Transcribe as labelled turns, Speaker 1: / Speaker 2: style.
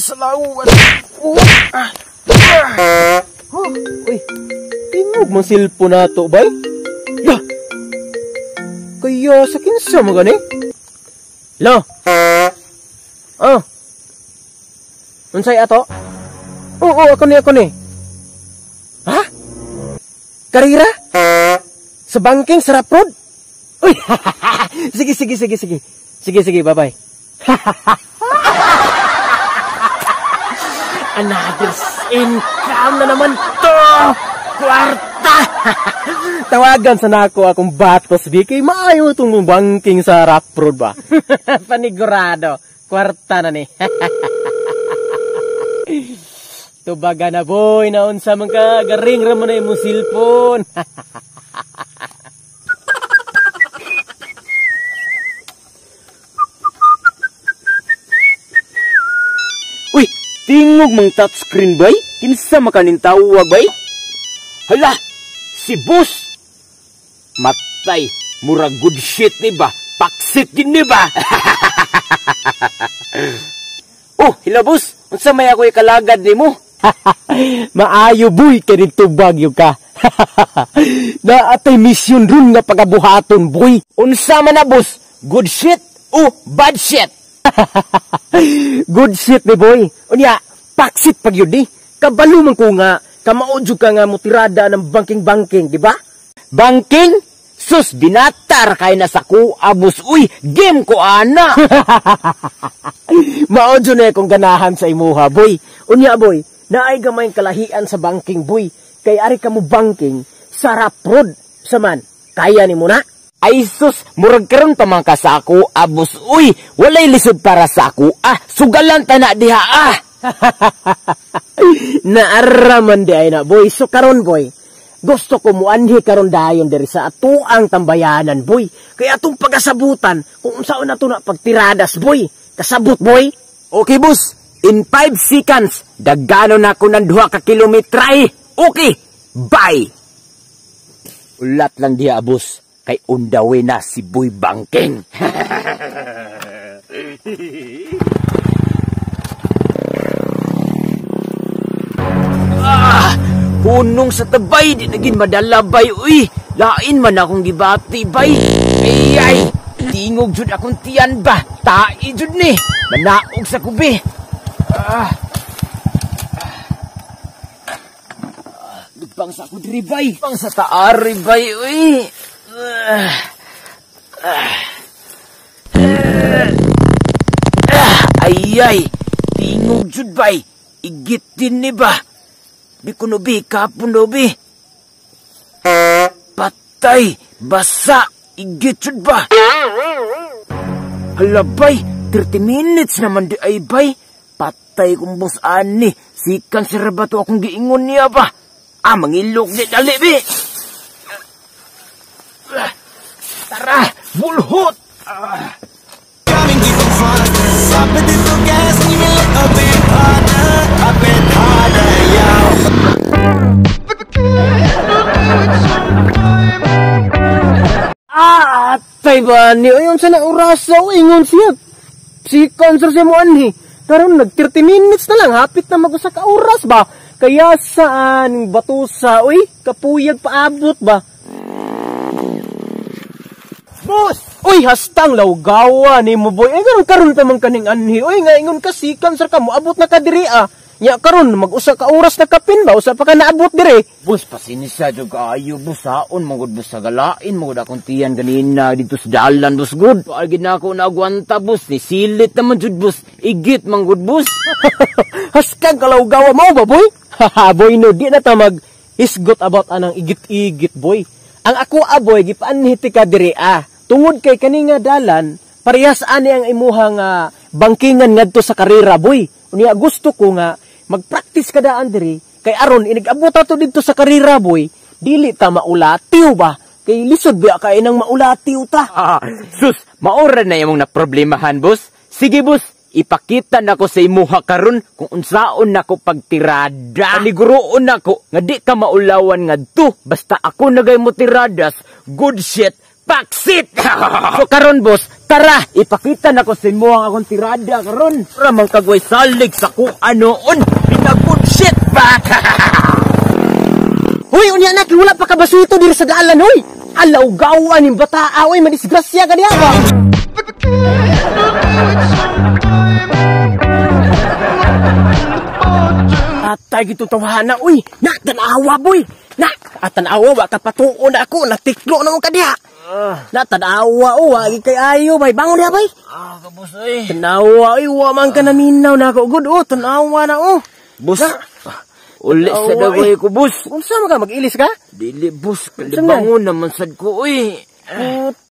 Speaker 1: salawan. Uy, tingog mang silpo na to, bay? Ya! Kaya sa kinsa mo gani? Lo? Oh. Unsay ato? Oo, ako ni. Ha? Karira? Sa banking, sa Raprod? Uy, sige. Sige, bye-bye. Another income na naman to! Kwarta! Tawagan sana ako akong batos, Vicky. Maayo itong banking sa Raprod ba? Panigurado. Kwarta na ni. Tubaga na boy, naon sa mga garing ramon na yung silpon. Uy, tingog mang touchscreen bay? Kinsa makanin tawag bay? Hala, si boss! Matay, mura good shit ni ba? Paksit din ni ba? Oh, hello boss! Unsa may ako ikalagad ni mo? Maayo boy, kanin tubag yung ka. Na atay mission ron nga pagabuhaton boy. Unsa man na boss? Good shit o bad shit? Good shit ni boy. Unya, paksit pag yun di. Kabalo man ko nga, kamaudyo ka nga mutirada ng banking, di ba? Banking? Sus, binatar kay na sa kuha, boss. Uy, game ko, ana. Maudyo na akong ganahan sa imuha, boy. Unya, boy, naay gamayng kalahian sa banking, boy. Kay ari ka mo banking, sa Raprod. Saman, kaya ni mo na? Ay, sus, murag karon pa man ka sa kuha, boss. Uy, walay lisod para sa kuha. Sugalan ta na diha, Naaraman di ay na, boy. So, karon, boy. Gusto ko muanhi karon dayon diri sa atuang tambayanan, boy. Kaya atong pagasabutan kung unsaon nato na pagtiradas, boy. Kasabot, boy. Okay, boss. In 5 seconds, dagano na ko ng 2 ka kilometray. Okay, bye. Ulat lang diya, boss. Kay undawe na si Boy Banking. Punong sa tabay, di naging madalabay, uy. Lain man akong gibati, bay. Ay, tingog jud akong tiyan ba. Tai jud ni. Manaog sa kubi. Lupang sa kudri, bay. Lupang sa taari, bay, uy. Ay, tingog jud, bay. Igit din ni ba. Di ko nubi, kapon nubi. Patay, basa, igitsud ba? Halabay, 30 minutes naman di ay bay. Patay kong boss ani, sikan si Rabato akong giingon niya ba? Mangilog di dali, bi. Tara, bulhot! Coming deep in front, stop a little gas, give me a bit harder, yeah. Atay ba ni? Ayun sa naurasa o ingon siya. Si concert siya mo ani. Karon nag 30 minutes na lang. Hapit na mag-usa ka oras ba? Kaya saan batusa? Uy, kapuyag paabot ba? Boss! Uy, hastang lawgawa ni mo boy. Ay, karon tamang kaning anhi. Uy, nga ingon ka si cancer ka mo. Abot na ka diri Nya karon mag-usa ka oras na kapin ba? Usa pa ka naabot dire. Boss, pasinisa jud kaayo, boss. Saon mangud boss sa galain, mangud akong tiyan ganina dito sa dalan, boss. Good. Paagi na ako nagwanta, boss. Ni silit naman jud, boss. Igit mangud, boss. Haskag kalawgawa mo ba, boy? Haha, boy, no, di na ta mag-isgot about anang igit-igit, boy. Ang ako, boy, gipaanhiti ka dire, tungod kay kaninga dalan, parehas ani ang imuhang bangkingan ngadto sa karera, boy. Unya gusto ko nga mag-practice ka daan diri kay aron inigabot ato dito sa karera, boy. Dili ta maulatiw ba? Kay lisod ba kay nang maulatiw ta? Sus, maura na imong naproblemahan, boss. Sige, boss, ipakita nako sa imuha karon kung unsaon nako pagtirada. Paniguroon nako nga di ka maulawan ngadto basta ako nagay mo tiradas. Good shit,
Speaker 2: paksit.
Speaker 1: So karon boss, tara, ipakita na ko sa imo ang akong tirada karon.
Speaker 2: Para man kagway salig sa kung anoon. Pinag-good shit ba?
Speaker 1: Hoy, unya anak, wala pa kabasuto diri sa dalan, hoy. Alaw gawa ning bataa, oy, madisgrasya ka diha ba? Atay gito tawhana, uy. Na tanawa boy. Na tanawa wa ka patuon ako, natiklo na mo ka diha. Na tanawa o, wagi kay ayo bay. Bangon diha bay.
Speaker 2: Kabus oy.
Speaker 1: Tanawa, uy, wa man ka naminaw na ako. Good, oh, tanawa na oh.
Speaker 2: Bus. Ulis sa dagway ko, bus.
Speaker 1: Unsa man ka mag-ilis ka?
Speaker 2: Dili, bus. Kalibangon naman sad ko, uy.